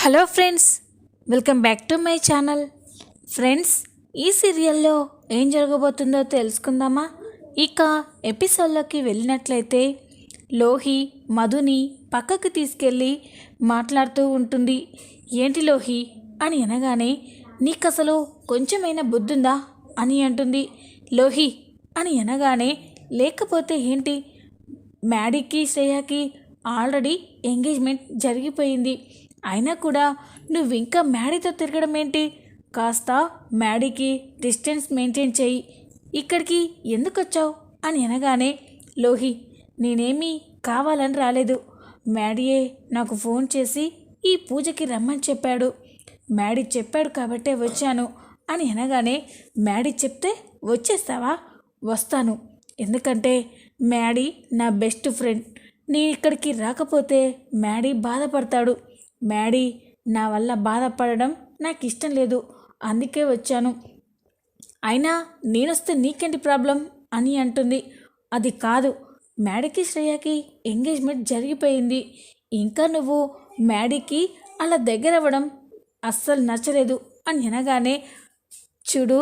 Hello friends, welcome back to my channel. Friends, ఈ సీరియల్లో ఏం జరగబోతుందో తెలుసుకుందామా? ఇక ఎపిసోడ్లోకి వెళ్ళినట్లయితే లోహి మధుని పక్కకు తీసుకెళ్ళి మాట్లాడుతూ ఉంటుంది. ఏంటి లోహి అని అనగానే, నీకు అసలు కొంచెమైనా బుద్ధుందా అని అంటుంది. లోహి అని అనగానే, లేకపోతే ఏంటి, మ్యాడీకి శ్రేయాకి ఆల్రెడీ ఎంగేజ్మెంట్ జరిగిపోయింది. అయినా కూడా నువ్వు ఇంకా మ్యాడీతో తిరగడం ఏంటి? కాస్త మ్యాడీకి డిస్టెన్స్ మెయింటైన్ చేయి. ఇక్కడికి ఎందుకు వచ్చావు అని అనగానే, లోహి నేనేమీ కావాలని రాలేదు. మ్యాడీయే నాకు ఫోన్ చేసి ఈ పూజకి రమ్మని చెప్పాడు. మ్యాడీ చెప్పాడు కాబట్టే వచ్చాను అని అనగానే, మ్యాడీ చెప్తే వచ్చేస్తావా? వస్తాను, ఎందుకంటే మ్యాడీ నా బెస్ట్ ఫ్రెండ్. నేను ఇక్కడికి రాకపోతే మ్యాడీ బాధపడతాడు. మ్యాడీ నా వల్ల బాధపడడం నాకు ఇష్టం లేదు, అందుకే వచ్చాను. అయినా నేనొస్తే నీకేంటి ప్రాబ్లం అని అంటుంది. అది కాదు, మ్యాడీకి శ్రేయాకి ఎంగేజ్మెంట్ జరిగిపోయింది. ఇంకా నువ్వు మ్యాడీకి అలా దగ్గర అవ్వడం అస్సలు నచ్చలేదు అని అనగానే, చూడు,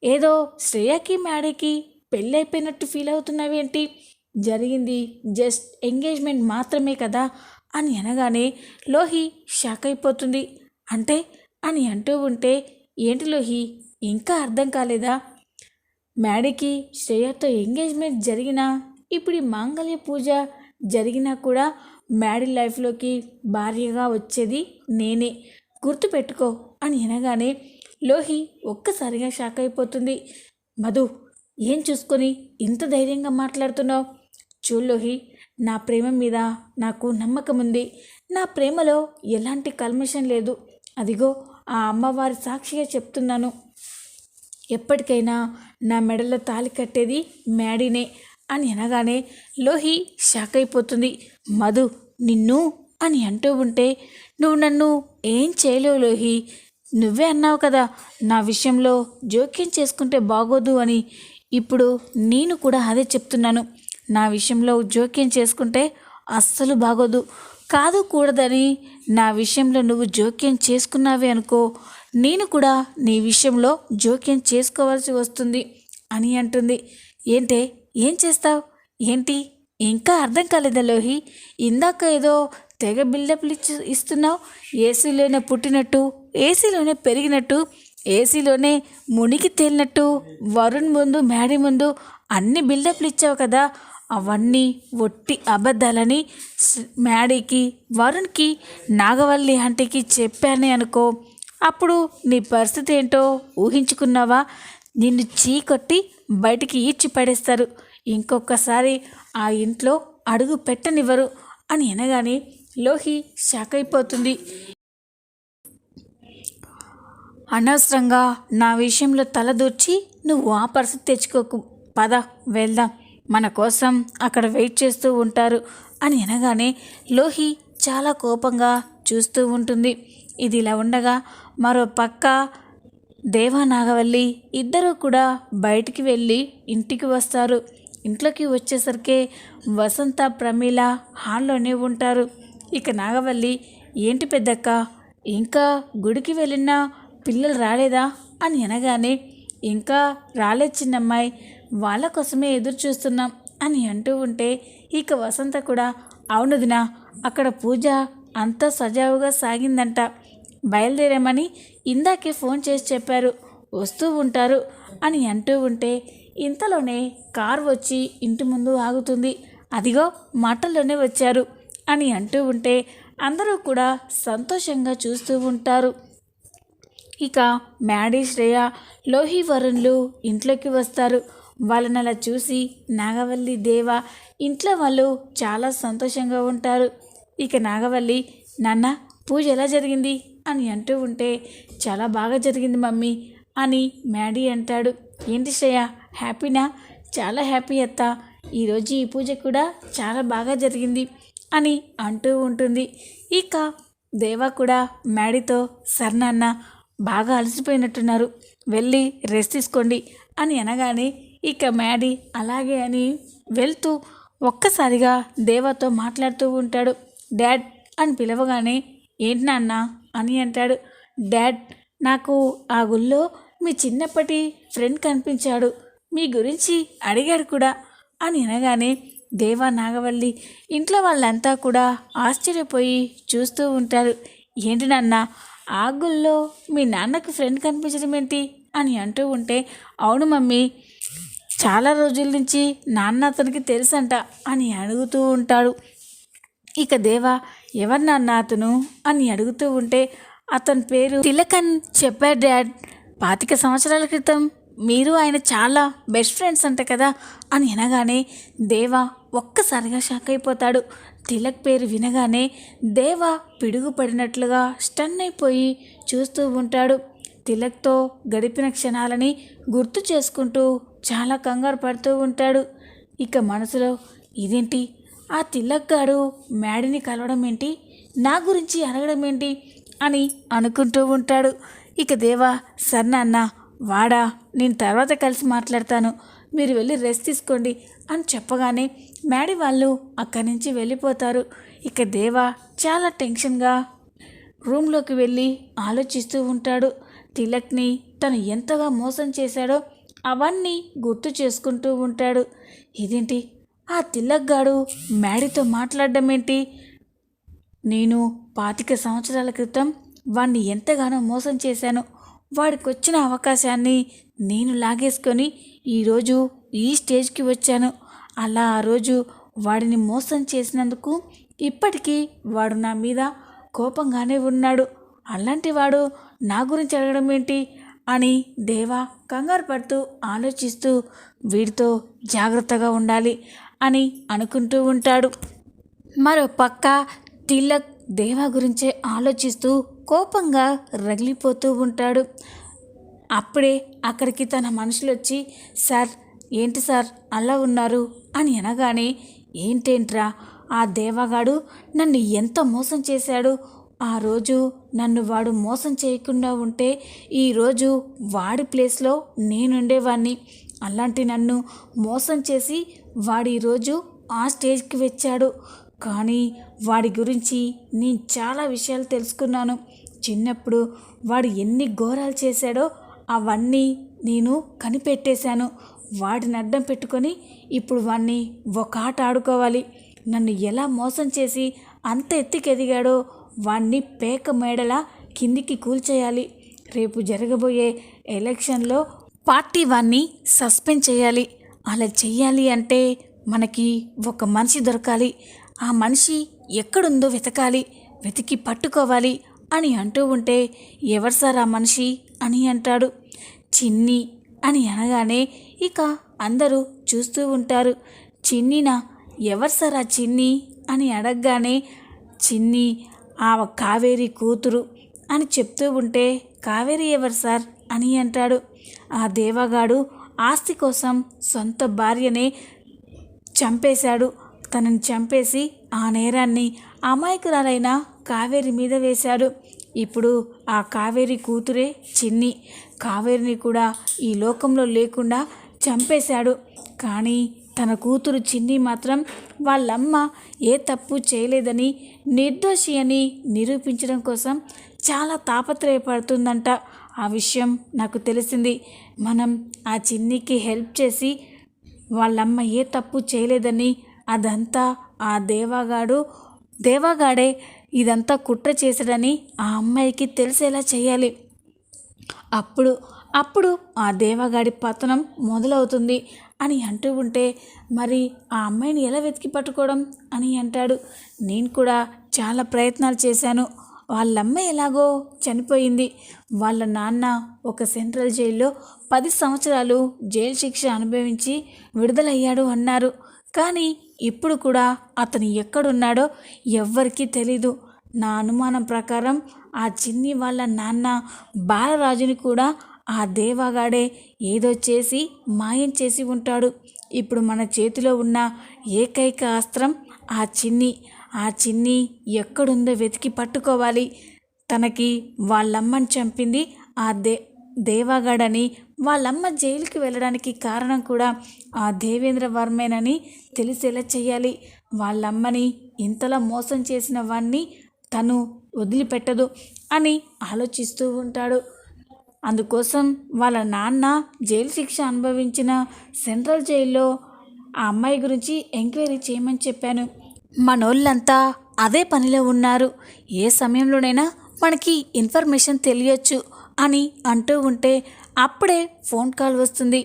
ఏదో శ్రేయాకి మ్యాడీకి పెళ్ళి అయిపోయినట్టు ఫీల్ అవుతున్నావేంటి? జరిగింది జస్ట్ ఎంగేజ్మెంట్ మాత్రమే కదా అని అనగానే లోహి షాక్ అయిపోతుంది. అంటే అని అంటూ ఉంటే, ఏంటి లోహి ఇంకా అర్థం కాలేదా? మ్యాడీకి శ్రేయతో ఎంగేజ్మెంట్ జరిగినా, ఇప్పుడు ఈ మాంగళ్య పూజ జరిగినా కూడా మ్యాడీ లైఫ్లోకి భార్యగా వచ్చేది నేనే, గుర్తుపెట్టుకో అని అనగానే లోహి ఒక్కసారిగా షాక్ అయిపోతుంది. మధు, ఏం చూసుకొని ఇంత ధైర్యంగా మాట్లాడుతున్నావు? చూడు లోహి, నా ప్రేమ మీద నాకు నమ్మకం ఉంది. నా ప్రేమలో ఎలాంటి కల్మషం లేదు. అదిగో ఆ అమ్మవారి సాక్షిగా చెప్తున్నాను, ఎప్పటికైనా నా మెడలో తాళి కట్టేది మ్యాడీనే అని అనగానే లోహి షాక్ అయిపోతుంది. మధు, నిన్ను అని అంటూ ఉంటే, నువ్వు నన్ను ఏం చేయలేవు లోహి. నువ్వే అన్నావు కదా నా విషయంలో జోక్యం చేసుకుంటే బాగోదు అని. ఇప్పుడు నేను కూడా అదే చెప్తున్నాను. నా విషయంలో జోక్యం చేసుకుంటే అస్సలు బాగోదు. కాదు కూడదని నా విషయంలో నువ్వు జోక్యం చేసుకున్నావే అనుకో, నేను కూడా నీ విషయంలో జోక్యం చేసుకోవాల్సి వస్తుంది అని అంటుంది. ఏంటే, ఏం చేస్తావు ఏంటి? ఇంకా అర్థం కాలేదా లోహి? ఇందాక ఏదో తెగ బిల్డప్లు ఇస్తున్నావు. ఏసీలోనే పుట్టినట్టు, ఏసీలోనే పెరిగినట్టు, ఏసీలోనే మునిగి తేలినట్టు, వరుణ్ ముందు మ్యాడీ ముందు అన్ని బిల్డప్లు ఇచ్చావు కదా. అవన్నీ ఒట్టి అబద్ధాలని మ్యాడీకి, వరుణ్కి, నాగవల్లి ఆంటీకి చెప్పానే అనుకో, అప్పుడు నీ పరిస్థితి ఏంటో ఊహించుకున్నావా? నిన్ను చీకొట్టి బయటికి ఈడ్చి పడేస్తారు. ఇంకొకసారి ఆ ఇంట్లో అడుగు పెట్టనివ్వరు అని అనగానే లోహి షాక్ అయిపోతుంది. అనవసరంగా నా విషయంలో తలదూర్చి నువ్వు ఆ పరిస్థితి తెచ్చుకోకు. పద వెళ్దాం, మన కోసం అక్కడ వెయిట్ చేస్తూ ఉంటారు అని అనగానే లోహి చాలా కోపంగా చూస్తూ ఉంటుంది. ఇది ఇలా ఉండగా మరో పక్క దేవా, నాగవల్లి ఇద్దరూ కూడా బయటికి వెళ్ళి ఇంటికి వస్తారు. ఇంట్లోకి వచ్చేసరికి వసంత, ప్రమీల హాల్లోనే ఉంటారు. ఇక నాగవల్లి, ఏంటి పెద్దక్క, ఇంకా గుడికి వెళ్ళిన పిల్లలు రాలేదా అని అనగానే, ఇంకా రాలేదు చిన్నమ్మాయి, వాళ్ళ కోసమే ఎదురు చూస్తున్నాం అని అంటూ ఉంటే, ఇక వసంత కూడా, అవునుదినా, అక్కడ పూజ అంతా సజావుగా సాగిందంట, బయలుదేరామని ఇందాకే ఫోన్ చేసి చెప్పారు, వస్తూ ఉంటారు అని అంటూ ఉంటే, ఇంతలోనే కారు వచ్చి ఇంటి ముందు ఆగుతుంది. అదిగో మాటల్లోనే వచ్చారు అని అంటూ ఉంటే అందరూ కూడా సంతోషంగా చూస్తూ ఉంటారు. ఇక మ్యాడీ, శ్రేయ, లోహి, వరుణ్లు ఇంట్లోకి వస్తారు. వాళ్ళని అలా చూసి నాగవల్లి, దేవ ఇంట్లో వాళ్ళు చాలా సంతోషంగా ఉంటారు. ఇక నాగవల్లి, నాన్న పూజ ఎలా జరిగింది అని అంటూ ఉంటే, చాలా బాగా జరిగింది మమ్మీ అని మ్యాడీ అంటాడు. ఏంటి శ్రేయ, హ్యాపీనా? చాలా హ్యాపీ అత్త, ఈరోజు ఈ పూజ కూడా చాలా బాగా జరిగింది అని అంటూ ఉంటుంది. ఇక దేవ కూడా మ్యాడీతో, సర్నాన్న బాగా అలసిపోయినట్టున్నారు, వెళ్ళి రెస్ట్ తీసుకోండి అని అనగానే ఇక మ్యాడీ అలాగే అని వెళ్తూ ఒక్కసారిగా దేవతో మాట్లాడుతూ ఉంటాడు. డాడ్ అని పిలవగానే, ఏంటి నాన్న అని అంటాడు. డాడ్, నాకు ఆ గుళ్ళో మీ చిన్నప్పటి ఫ్రెండ్ కనిపించాడు, మీ గురించి అడిగాడు కూడా అని అనగానే దేవా నాగవల్లి ఇంట్లో వాళ్ళంతా కూడా ఆశ్చర్యపోయి చూస్తూ ఉంటారు. ఏంటి నాన్న, ఆ గుళ్ళో మీ నాన్నకు ఫ్రెండ్ కనిపించడం ఏంటి అని అంటూ ఉంటే, అవును మమ్మీ, చాలా రోజుల నుంచి నాన్న అతనికి తెలుసంట అని అడుగుతూ ఉంటాడు. ఇక దేవా, ఎవరు నాన్న అతను అని అడుగుతూ ఉంటే, అతని పేరు తిలక్ అని చెప్పాడు డాడ్. 25 సంవత్సరాల క్రితం మీరు ఆయన చాలా బెస్ట్ ఫ్రెండ్స్ అంట కదా అని అనగానే దేవా ఒక్కసారిగా షాక్ అయిపోతాడు. తిలక్ పేరు వినగానే దేవా పిడుగు పడినట్లుగా స్టన్ అయిపోయి చూస్తూ ఉంటాడు. తిలక్తో గడిపిన క్షణాలని గుర్తు చేసుకుంటూ చాలా కంగారు పడుతూ ఉంటాడు. ఇక మనసులో ఇదేంటి, ఆ తిలక్ గాడు మ్యాడీని కలవడం ఏంటి, నా గురించి అడగడం ఏంటి అని అనుకుంటూ ఉంటాడు. ఇక దేవా, సర్నాన్న వాడా, నేను తర్వాత కలిసి మాట్లాడతాను, మీరు వెళ్ళి రెస్ట్ తీసుకోండి అని చెప్పగానే మ్యాడీ వాళ్ళు అక్కడి నుంచి వెళ్ళిపోతారు. ఇక దేవా చాలా టెన్షన్గా రూమ్లోకి వెళ్ళి ఆలోచిస్తూ ఉంటాడు. తిలక్ని తను ఎంతగా మోసం చేశాడో అవన్నీ గుర్తు చేసుకుంటూ ఉంటాడు. ఇదేంటి, ఆ తిలక్ గాడు మ్యాడీతో మాట్లాడడం ఏంటి, నేను 25 సంవత్సరాల క్రితం వాడిని ఎంతగానో మోసం చేశాను, వాడికి వచ్చిన అవకాశాన్ని నేను లాగేసుకొని ఈరోజు ఈ స్టేజ్కి వచ్చాను. అలా ఆ రోజు వాడిని మోసం చేసినందుకు ఇప్పటికీ వాడు నా మీద కోపంగానే ఉన్నాడు. అలాంటి వాడు నా గురించి అడగడం ఏంటి అని దేవా కంగారు పడుతూ ఆలోచిస్తూ వీడితో జాగ్రత్తగా ఉండాలి అని అనుకుంటూ ఉంటాడు. మరో పక్క తిలక్ దేవా గురించే ఆలోచిస్తూ కోపంగా రగిలిపోతూ ఉంటాడు. అప్పుడే అక్కడికి తన మనుషులు వచ్చి, సార్ ఏంటి సార్ అలా ఉన్నారు అని అనగానే, ఏంటేంట్రా, ఆ దేవగాడు నన్ను ఎంత మోసం చేశాడు, ఆ రోజు నన్ను వాడు మోసం చేయకుండా ఉంటే ఈరోజు వాడి ప్లేస్లో నేనుండేవాడిని. అలాంటి నన్ను మోసం చేసి వాడు ఈరోజు ఆ స్టేజ్కి వచ్చాడు. కానీ వాడి గురించి నేను చాలా విషయాలు తెలుసుకున్నాను. చిన్నప్పుడు వాడు ఎన్ని ఘోరాలు చేశాడో అవన్నీ నేను కనిపెట్టేశాను. వాడిని అడ్డం పెట్టుకొని ఇప్పుడు వాడిని ఒక ఆట ఆడుకోవాలి. నన్ను ఎలా మోసం చేసి అంత ఎత్తుకెదిగాడో వాడిని పేక మేడలా కిందికి కూల్చేయాలి. రేపు జరగబోయే ఎలక్షన్లో పార్టీ వాడిని సస్పెండ్ చేయాలి. అలా చెయ్యాలి అంటే మనకి ఒక మనిషి దొరకాలి. ఆ మనిషి ఎక్కడుందో వెతకాలి, వెతికి పట్టుకోవాలి అని అంటూ ఉంటే, ఎవరు సార్ ఆ మనిషి అని అంటాడు. చిన్ని అని అనగానే ఇక అందరూ చూస్తూ ఉంటారు. చిన్నినా, ఎవరు సార్ ఆ చిన్ని అని అడగగానే, చిన్ని ఆ కావేరి కూతురు అని చెప్తూ ఉంటే, కావేరి ఎవరు సార్ అని అంటాడు. ఆ దేవగాడు ఆస్తి కోసం సొంత భార్యనే చంపేశాడు. తనని చంపేసి ఆ నేరాన్ని అమాయకురాలైన కావేరి మీద వేశాడు. ఇప్పుడు ఆ కావేరి కూతురే చిన్ని. కావేరిని కూడా ఈ లోకంలో లేకుండా చంపేశాడు. కానీ తన కూతురు చిన్ని మాత్రం వాళ్ళమ్మ ఏ తప్పు చేయలేదని, నిర్దోషి అని నిరూపించడం కోసం చాలా తాపత్రయపడుతుందంట. ఆ విషయం నాకు తెలిసింది. మనం ఆ చిన్నికి హెల్ప్ చేసి వాళ్ళమ్మ ఏ తప్పు చేయలేదని, అదంతా ఆ దేవాగాడే ఇదంతా కుట్ర చేశాడని ఆ అమ్మాయికి తెలిసేలా చేయాలి. అప్పుడు ఆ దేవగాడి పతనం మొదలవుతుంది అని అంటూ ఉంటే, మరి ఆ అమ్మాయిని ఎలా వెతికి పట్టుకోవడం అని అంటాడు. నేను కూడా చాలా ప్రయత్నాలు చేశాను. వాళ్ళమ్మ ఎలాగో చనిపోయింది. వాళ్ళ నాన్న ఒక సెంట్రల్ జైల్లో 10 సంవత్సరాలు జైలు శిక్ష అనుభవించి విడుదలయ్యాడు అన్నారు. కానీ ఇప్పుడు కూడా అతను ఎక్కడున్నాడో ఎవ్వరికీ తెలీదు. నా అనుమానం ప్రకారం ఆ చిన్ని వాళ్ళ నాన్న బాలరాజుని కూడా ఆ దేవగాడే ఏదో చేసి మాయం చేసి ఉంటాడు. ఇప్పుడు మన చేతిలో ఉన్న ఏకైక అస్త్రం ఆ చిన్ని ఎక్కడుందో వెతికి పట్టుకోవాలి. తనకి వాళ్ళమ్మని చంపింది ఆ దేవగాడని, వాళ్ళమ్మ జైలుకి వెళ్ళడానికి కారణం కూడా ఆ దేవేంద్ర వర్మేనని తెలిసేలా చేయాలి. వాళ్ళమ్మని ఇంతలా మోసం చేసిన వాణ్ణి తను వదిలిపెట్టదు అని ఆలోచిస్తూ ఉంటాడు. అందుకోసం వాళ్ళ నాన్న జైలు శిక్ష అనుభవించిన సెంట్రల్ జైల్లో ఆ అమ్మాయి గురించి ఎంక్వైరీ చేయమని చెప్పాను. మనోళ్ళంతా అదే పనిలో ఉన్నారు. ఏ సమయంలోనైనా మనకి ఇన్ఫర్మేషన్ తెలియచ్చు అని అంటూ ఉంటే అప్పుడే ఫోన్ కాల్ వస్తుంది.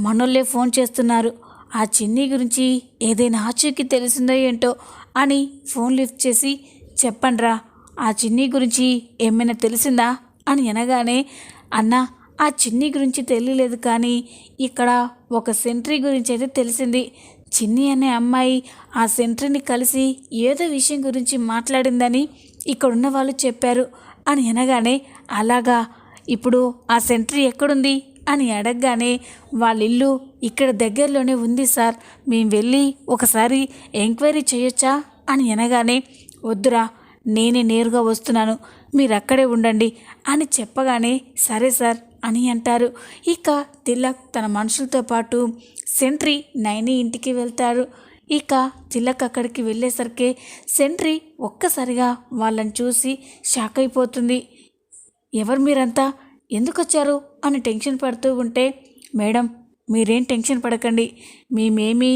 మనోళ్ళే ఫోన్ చేస్తున్నారు. ఆ చిన్ని గురించి ఏదైనా ఆచూకీ తెలిసిందో ఏంటో అని ఫోన్ లిఫ్ట్ చేసి, చెప్పండ్రా, ఆ చిన్ని గురించి ఏమైనా తెలిసిందా అని అనగానే, అన్నా, ఆ చిన్ని గురించి తెలియలేదు, కానీ ఇక్కడ ఒక సెంట్రీ గురించి అయితే తెలిసింది. చిన్ని అనే అమ్మాయి ఆ సెంట్రీని కలిసి ఏదో విషయం గురించి మాట్లాడిందని ఇక్కడున్న వాళ్ళు చెప్పారు అని అనగానే, అలాగా, ఇప్పుడు ఆ సెంట్రీ ఎక్కడుంది అని అడగగానే, వాళ్ళ ఇల్లు ఇక్కడ దగ్గరలోనే ఉంది సార్, మేము వెళ్ళి ఒకసారి ఎంక్వైరీ చేయొచ్చా అని అనగానే, వద్దురా, నేనే నేరుగా వస్తున్నాను, మీరు అక్కడే ఉండండి అని చెప్పగానే, సరే సార్ అని అంటారు. ఇక తిలక్ తన మనుషులతో పాటు సెంట్రీ నైని ఇంటికి వెళ్తారు. ఇక తిలక్ అక్కడికి వెళ్ళేసరికి సెంట్రీ ఒక్కసారిగా వాళ్ళని చూసి షాక్ అయిపోతుంది. ఎవరు మీరంతా, ఎందుకు వచ్చారు అని టెన్షన్ పడుతూ ఉంటే, మేడం, మీరేం టెన్షన్ పడకండి, మేమేమీ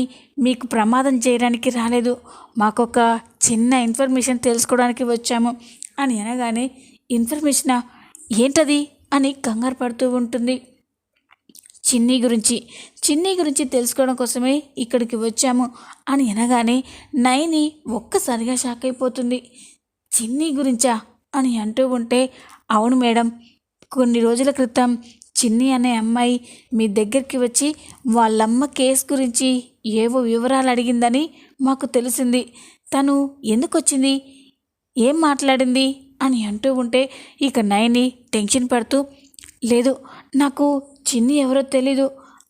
మీకు ప్రమాదం చేయడానికి రాలేదు, మాకొక చిన్న ఇన్ఫర్మేషన్ తెలుసుకోవడానికి వచ్చాము అని అనగానే, ఇన్ఫర్మేషనా, ఏంటది అని కంగారు పడుతూ ఉంటుంది. చిన్ని గురించి తెలుసుకోవడం కోసమే ఇక్కడికి వచ్చాము అని అనగానే నైని ఒక్కసారిగా షాక్ అయిపోతుంది. చిన్ని గురించా అని అంటూ ఉంటే, అవును మేడం, కొన్ని రోజుల క్రితం చిన్ని అనే అమ్మాయి మీ దగ్గరికి వచ్చి వాళ్ళమ్మ కేసు గురించి ఏవో వివరాలు అడిగిందని మాకు తెలిసింది. తను ఎందుకు వచ్చింది, ఏం మాట్లాడింది అని అంటూ ఉంటే, ఇక నైని టెన్షన్ పడుతూ, లేదు, నాకు చిన్ని ఎవరో తెలీదు,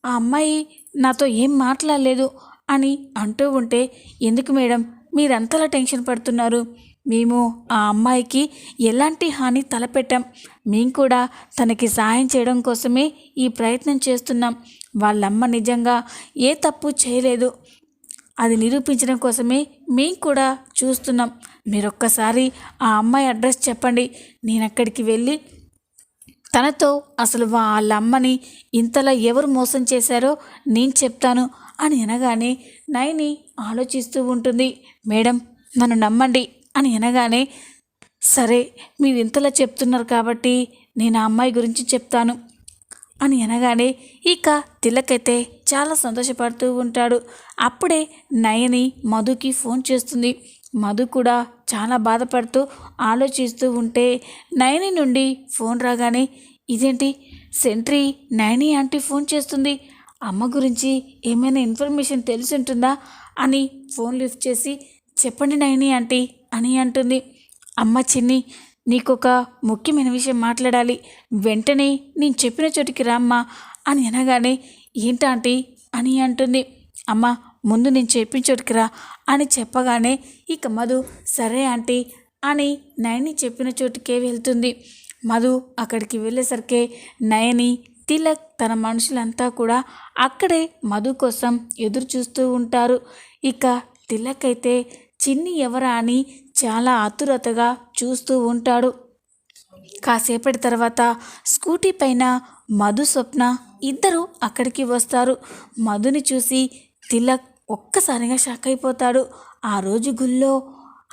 ఆ అమ్మాయి నాతో ఏం మాట్లాడలేదు అని అంటూ ఉంటే, ఎందుకు మేడం మీరంతలా టెన్షన్ పడుతున్నారు, మేము ఆ అమ్మాయికి ఎలాంటి హాని తలపెట్టాం, మేము కూడా తనకి సహాయం చేయడం కోసమే ఈ ప్రయత్నం చేస్తున్నాం, వాళ్ళమ్మ నిజంగా ఏ తప్పు చేయలేదు, అది నిరూపించడం కోసమే మేము కూడా చూస్తున్నాం, మీరొక్కసారి ఆ అమ్మాయి అడ్రస్ చెప్పండి, నేను అక్కడికి వెళ్ళి తనతో అసలు వాళ్ళ అమ్మని ఇంతలా ఎవరు మోసం చేశారో నేను చెప్తాను అని అనగానే నైని ఆలోచిస్తూ ఉంటుంది. మేడం, నన్ను నమ్మండి అని అనగానే, సరే, మీరు ఇంతలా చెప్తున్నారు కాబట్టి నేను ఆ అమ్మాయి గురించి చెప్తాను అని అనగానే ఇక తిలక్ అయితే చాలా సంతోషపడుతూ ఉంటాడు. అప్పుడే నయని మధుకి ఫోన్ చేస్తుంది. మధు కూడా చాలా బాధపడుతూ ఆలోచిస్తూ ఉంటే నయని నుండి ఫోన్ రాగానే, ఇదేంటి, సెంట్రీ నయని ఆంటీ ఫోన్ చేస్తుంది, అమ్మ గురించి ఏమైనా ఇన్ఫర్మేషన్ తెలిసి ఉంటుందా అని ఫోన్ లిఫ్ట్ చేసి, చెప్పండి నయని ఆంటీ అని అంటుంది. అమ్మ చిన్ని, నీకొక ముఖ్యమైన విషయం మాట్లాడాలి, వెంటనే నేను చెప్పిన చోటికి రామ్మా అని అనగానే, ఏంటాంటీ అని అంటుంది. అమ్మ, ముందు నేను చెప్పిన చోటికి రా అని చెప్పగానే ఇక మధు సరే ఆంటీ అని నయని చెప్పిన చోటుకే వెళ్తుంది. మధు అక్కడికి వెళ్ళేసరికి నయని, తిలక్ తన మనుషులంతా కూడా అక్కడే మధు కోసం ఎదురు చూస్తూ ఉంటారు. ఇక తిలక్ అయితే చిన్ని ఎవరా అని చాలా ఆతురతగా చూస్తూ ఉంటాడు. కాసేపటి తర్వాత స్కూటీ పైన మధు, స్వప్న ఇద్దరు అక్కడికి వస్తారు. మధుని చూసి తిలక్ ఒక్కసారిగా షాక్ అయిపోతాడు. ఆ రోజు గుళ్ళో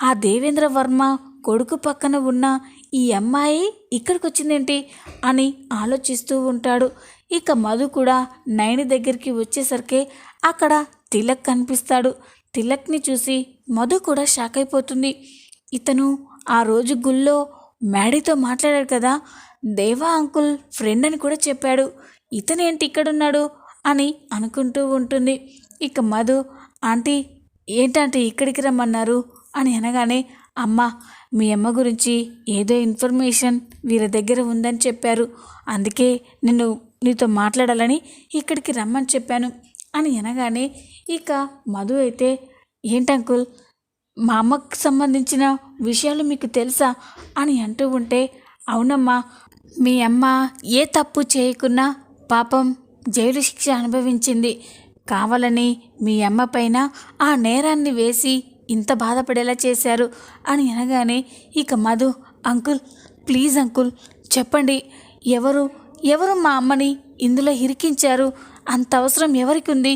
ఆ దేవేంద్ర వర్మ కొడుకు పక్కన ఉన్న ఈ అమ్మాయి ఇక్కడికి వచ్చిందేంటి అని ఆలోచిస్తూ ఉంటాడు. ఇక మధు కూడా నయని దగ్గరికి వచ్చేసరికి అక్కడ తిలక్ కనిపిస్తాడు. తిలక్ని చూసి మధు కూడా షాక్ అయిపోతుంది. ఇతను ఆ రోజు గుళ్ళో మ్యాడీతో మాట్లాడాడు కదా, దేవా అంకుల్ ఫ్రెండ్ అని కూడా చెప్పాడు, ఇతనేంటి ఇక్కడున్నాడు అని అనుకుంటూ ఉంటుంది. ఇక మధు, ఆంటీ, ఏంటంటే ఇక్కడికి రమ్మన్నారు అని అనగానే, అమ్మ, మీ అమ్మ గురించి ఏదో ఇన్ఫర్మేషన్ వీరి దగ్గర ఉందని చెప్పారు, అందుకే నేను నీతో మాట్లాడాలని ఇక్కడికి రమ్మని చెప్పాను అని అనగానే ఇక మధు అయితే, ఏంటంకుల్, మా అమ్మకు సంబంధించిన విషయాలు మీకు తెలుసా అని అంటూ ఉంటే, అవునమ్మా, మీ అమ్మ ఏ తప్పు చేయకున్నా పాపం జైలు శిక్ష అనుభవించింది, కావాలని మీ అమ్మ పైన ఆ నేరాన్ని వేసి ఇంత బాధపడేలా చేశారు అని అనగానే ఇక మధు, అంకుల్, ప్లీజ్ అంకుల్, చెప్పండి. ఎవరు ఎవరు మా అమ్మని ఇందులో ఇరికించారు? అంత అవసరం ఎవరికి ఉంది?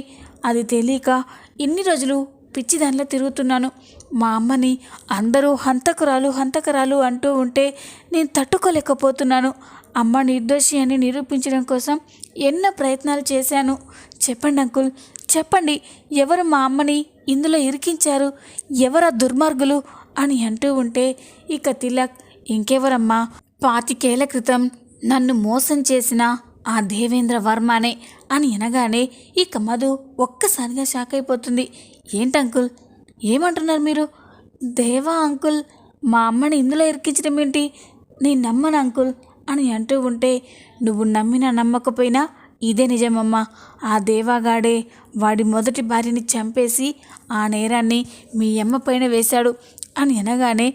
అది తెలియక ఇన్ని రోజులు పిచ్చిదానిలో తిరుగుతున్నాను. మా అమ్మని అందరూ హంతకురాలు హంతకురాలు అంటూ ఉంటే నేను తట్టుకోలేకపోతున్నాను. అమ్మ నిర్దోషి అని నిరూపించడం కోసం ఎన్నో ప్రయత్నాలు చేశాను. చెప్పండి అంకుల్, చెప్పండి. ఎవరు మా అమ్మని ఇందులో ఇరికించారు? ఎవరా దుర్మార్గులు అని అంటూ ఉంటే ఇక తిలక్, ఇంకెవరమ్మా, 25 ఏళ్ల క్రితం నన్ను మోసం చేసిన ఆ దేవేంద్ర వర్మనే అని అనగానే ఇక మధు ఒక్కసారిగా షాక్ అయిపోతుంది. ఏంటంకుల్, ఏమంటున్నారు మీరు? దేవా అంకుల్ మా అమ్మని ఇందులో ఇరికించడం ఏంటి? నేను నమ్మను అంకుల్ అని అంటూ ఉంటే, నువ్వు నమ్మినా నమ్మకపోయినా ఇదే నిజమమ్మా. ఆ దేవాగాడే వాడి మొదటి భార్యని చంపేసి ఆ నేరాన్ని మీ అమ్మ పైన వేశాడు అని అనగానే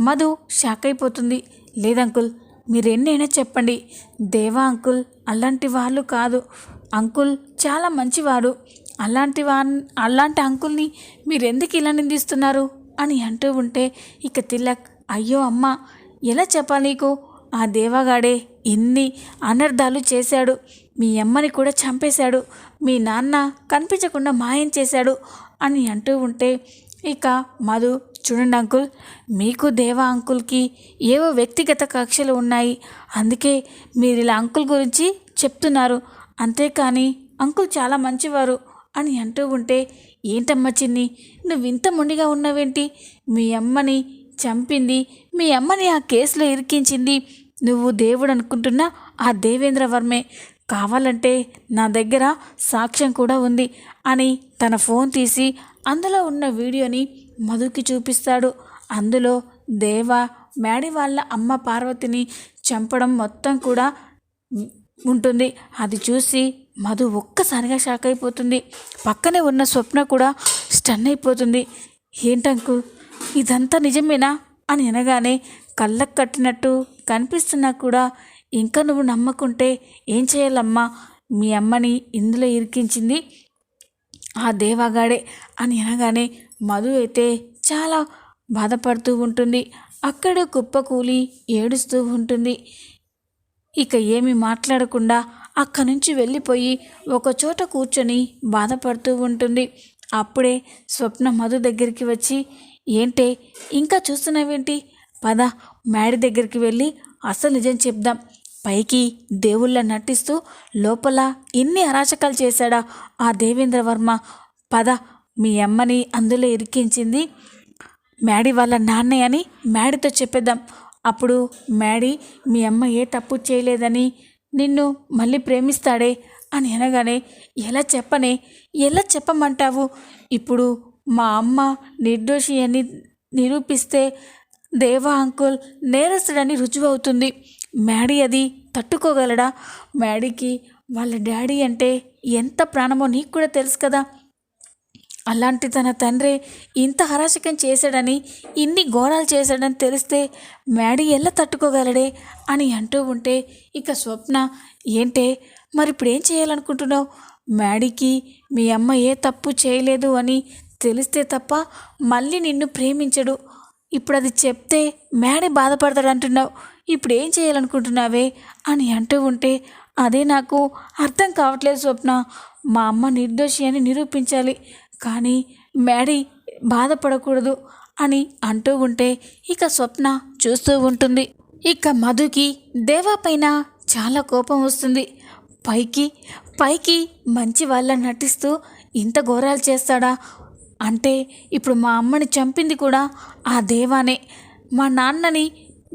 మధు షాక్ అయిపోతుంది. లేదంకుల్, మీరెన్నైనా చెప్పండి. దేవా అంకుల్ అలాంటి వాళ్ళు కాదు. అంకుల్ చాలా మంచివాడు. అలాంటి అంకుల్ని మీరెందుకు ఇలా నిందిస్తున్నారు అని అంటూ ఉంటే ఇక తిలక్, అయ్యో అమ్మ, ఎలా చెప్పాలి నీకు? ఆ దేవగాడే ఎన్ని అనర్థాలు చేశాడు. మీ అమ్మని కూడా చంపేశాడు. మీ నాన్న కనిపించకుండా మాయం చేశాడు అని అంటూ ఉంటే ఇక మధు, చూడండి అంకుల్, మీకు దేవా అంకుల్కి ఏవో వ్యక్తిగత కక్షలు ఉన్నాయి. అందుకే మీరు ఇలా అంకుల్ గురించి చెప్తున్నారు. అంతేకాని అంకుల్ చాలా మంచివారు అని అంటూ ఉంటే, ఏంటమ్మా చిన్ని, నువ్వు ఇంత మొండిగా ఉన్నావేంటి? మీ అమ్మని చంపింది, మీ అమ్మని ఆ కేసులో ఇరికించింది నువ్వు దేవుడు అనుకుంటున్నా ఆ దేవేంద్ర వర్మే. కావాలంటే నా దగ్గర సాక్ష్యం కూడా ఉంది అని తన ఫోన్ తీసి అందులో ఉన్న వీడియోని మధుకి చూపిస్తాడు. అందులో దేవా మేడి వాళ్ళ అమ్మ పార్వతిని చంపడం మొత్తం కూడా ఉంటుంది. అది చూసి మధు ఒక్కసారిగా షాక్ అయిపోతుంది. పక్కనే ఉన్న స్వప్న కూడా స్టన్ అయిపోతుంది. ఏంటంకు, ఇదంతా నిజమేనా అని అనగానే కళ్ళకు కట్టినట్టు కనిపిస్తున్నా కూడా ఇంకా నువ్వు నమ్మకుంటే ఏం చేయాలమ్మా? మీ అమ్మని ఇందులో ఇరికించింది ఆ దేవాగాడే అని అనగానే మధు అయితే చాలా బాధపడుతూ ఉంటుంది. అక్కడే కుప్పకూలి ఏడుస్తూ ఉంటుంది. ఇక ఏమీ మాట్లాడకుండా అక్కడి నుంచి వెళ్ళిపోయి ఒకచోట కూర్చొని బాధపడుతూ ఉంటుంది. అప్పుడే స్వప్న మధు దగ్గరికి వచ్చి, ఏంటే ఇంకా చూస్తున్నావేంటి? పద, మేడి దగ్గరికి వెళ్ళి అసలు నిజం చెప్దాం. పైకి దేవుళ్ళ నటిస్తూ లోపల ఎన్ని అరాచకాలు చేశాడా ఆ దేవేంద్ర వర్మ. పద, మీ అమ్మని అందులో ఇరికించింది మేడి వాళ్ళ నాన్నే అని మేడితో చెప్పేద్దాం. అప్పుడు మేడి మీ అమ్మ ఏ తప్పు చేయలేదని నిన్ను మళ్ళీ ప్రేమిస్తాడే అని అనగానే, ఎలా చెప్పమంటావు? ఇప్పుడు మా అమ్మ నిర్దోషి అని నిరూపిస్తే దేవా అంకుల్ నేరస్తుడని రుజువవుతుంది. మేడీ అది తట్టుకోగలడా? మేడీకి వాళ్ళ డాడీ అంటే ఎంత ప్రాణమో నీకు కూడా తెలుసు కదా. అలాంటి తన తండ్రి ఇంత హరాచకం చేశాడని, ఇన్ని ఘోరాలు చేశాడని తెలిస్తే మేడీ ఎలా తట్టుకోగలడే అని అంటూ ఉంటే ఇక స్వప్న, ఏంటే మరి ఇప్పుడు ఏం చేయాలనుకుంటున్నావు? మేడీకి మీ అమ్మ ఏ తప్పు చేయలేదు అని తెలిస్తే తప్ప మళ్ళీ నిన్ను ప్రేమించడు. ఇప్పుడు అది చెప్తే మేడీ బాధపడతాడు అంటున్నావు. ఇప్పుడు ఏం చేయాలనుకుంటున్నావే అని అంటూ ఉంటే, అదే నాకు అర్థం కావట్లేదు స్వప్న. మా అమ్మ నిర్దోషి అని నిరూపించాలి, కానీ మేడీ బాధపడకూడదు అని అంటూ ఉంటే ఇక స్వప్న చూస్తూ ఉంటుంది. ఇక మధుకి దేవా పైన చాలా కోపం వస్తుంది. పైకి మంచి వాళ్ళ నటిస్తూ ఇంత ఘోరాలు చేస్తాడా? అంటే ఇప్పుడు మా అమ్మని చంపింది కూడా ఆ దేవానే, మా నాన్నని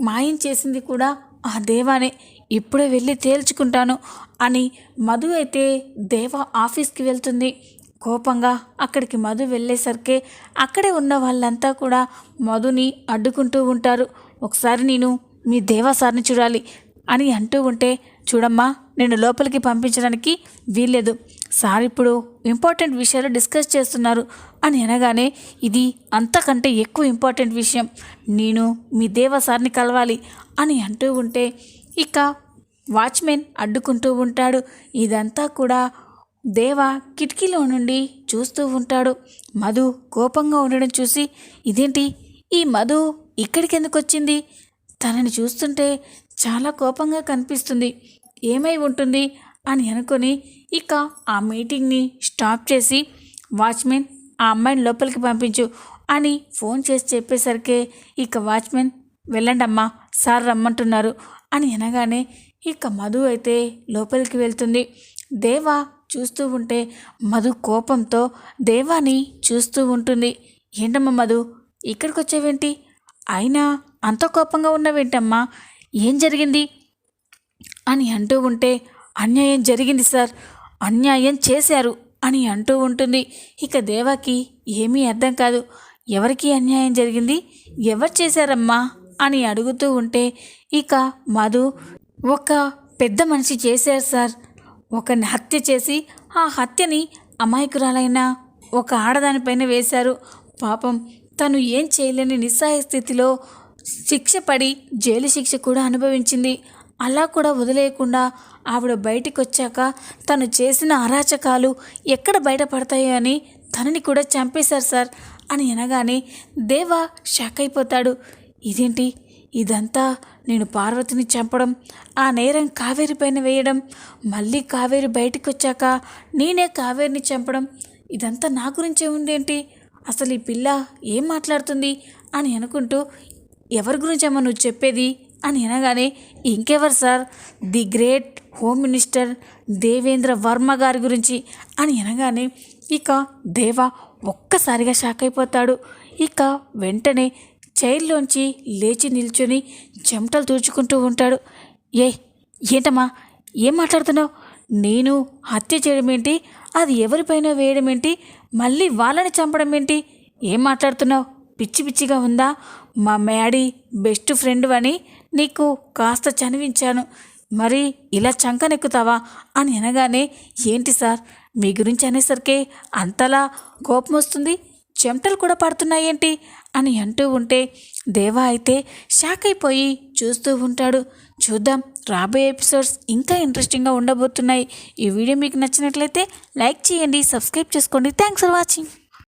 మాయం చేసింది కూడా ఆ దేవానే. ఇప్పుడే వెళ్ళి తేల్చుకుంటాను అని మధు అయితే దేవా ఆఫీస్కి వెళ్తుంది. కోపంగా అక్కడికి మధు వెళ్ళేసరికి అక్కడే ఉన్న వాళ్ళంతా కూడా మధుని అడ్డుకుంటూ ఉంటారు. ఒకసారి నేను మీ దేవా సార్ని చూడాలి అని అంటూ ఉంటే, చూడమ్మా, నేను లోపలికి పంపించడానికి వీల్లేదు. సార్ ఇప్పుడు ఇంపార్టెంట్ విషయాలు డిస్కస్ చేస్తున్నారు అని అనగానే, ఇది అంతకంటే ఎక్కువ ఇంపార్టెంట్ విషయం, నేను మీ దేవా సార్ని కలవాలి అని అంటూ ఉంటే ఇక వాచ్మెన్ అడ్డుకుంటూ ఉంటాడు. ఇదంతా కూడా దేవా కిటికీలో నుండి చూస్తూ ఉంటాడు. మధు కోపంగా ఉండడం చూసి, ఇదేంటి ఈ మధు ఇక్కడికి ఎందుకు వచ్చింది? తనని చూస్తుంటే చాలా కోపంగా కనిపిస్తుంది. ఏమై ఉంటుంది అని అనుకొని ఇక ఆ మీటింగ్ని స్టాప్ చేసి, వాచ్మెన్ ఆ అమ్మాయిని లోపలికి పంపించు అని ఫోన్ చేసి చెప్పేసరికి ఇక వాచ్మెన్ వెళ్ళండమ్మా, సార్ రమ్మంటున్నారు అని అనగానే ఇక మధు అయితే లోపలికి వెళ్తుంది. దేవా చూస్తూ ఉంటే మధు కోపంతో దేవాని చూస్తూ ఉంటుంది. ఏంటమ్మా మధు, ఇక్కడికి వచ్చేవేంటి? అయినా అంత కోపంగా ఉన్నవేంటమ్మా, ఏం జరిగింది అని అంటూ ఉంటే, అన్యాయం జరిగింది సార్, అన్యాయం చేశారు అని అంటూ ఉంటుంది. ఇక దేవాకి ఏమీ అర్థం కాదు. ఎవరికి అన్యాయం జరిగింది, ఎవరు చేశారమ్మా అని అడుగుతూ ఉంటే ఇక మధు, ఒక పెద్ద మనిషి చేశారు సార్, ఒకరిని హత్య చేసి ఆ హత్యని అమాయకురాలైన ఒక ఆడదానిపైన వేశారు. పాపం తను ఏం చేయలేని నిస్సహాయ స్థితిలో శిక్ష పడి జైలు శిక్ష కూడా అనుభవించింది. అలా కూడా వదిలేయకుండా ఆవిడ బయటికి వచ్చాక తను చేసిన అరాచకాలు ఎక్కడ బయటపడతాయో అని తనని కూడా చంపేశారు సార్ అని అనగానే దేవా షాక్ అయిపోతాడు. ఇదేంటి, ఇదంతా నేను పార్వతిని చంపడం, ఆ నేరం కావేరి పైన వేయడం, మళ్ళీ కావేరి బయటికి వచ్చాక నేనే కావేరిని చంపడం, ఇదంతా నా గురించే ఉందేంటి, అసలు ఈ పిల్ల ఏం మాట్లాడుతుంది అని అనుకుంటూ, ఎవరి గురించమ్మా నువ్వు చెప్పేది అని అనగానే, ఇంకెవరు sir, the great home minister Devendra Varma గారి గురించి అని అనగానే ఇక దేవా ఒక్కసారిగా షాక్ అయిపోతాడు. ఇక వెంటనే చైర్లోంచి లేచి నిల్చొని చెమటలు తుడుచుకుంటూ ఉంటాడు. ఏంటమ్మా, ఏం మాట్లాడుతున్నావు? నేను హత్య చేయడం ఏంటి, అది ఎవరిపైన వేయడం ఏంటి, మళ్ళీ వాళ్ళని చంపడం ఏంటి, ఏం మాట్లాడుతున్నావు? పిచ్చి పిచ్చిగా ఉందా? మా మ్యాడీ బెస్ట్ ఫ్రెండ్ అని నీకు కాస్త చనివించాను, మరి ఇలా చంకనెక్కుతావా అని అనగానే, ఏంటి సార్ మీ గురించి అనేసరికి అంతలా కోపం వస్తుంది, చెమటలు కూడా పడుతున్నాయేంటి అని అంటూ ఉంటే దేవా అయితే షాక్ అయిపోయి చూస్తూ ఉంటాడు. చూద్దాం, రాబోయే ఎపిసోడ్స్ ఇంకా ఇంట్రెస్టింగ్గా ఉండబోతున్నాయి. ఈ వీడియో మీకు నచ్చినట్లయితే లైక్ చేయండి, సబ్స్క్రైబ్ చేసుకోండి. Thanks for watching.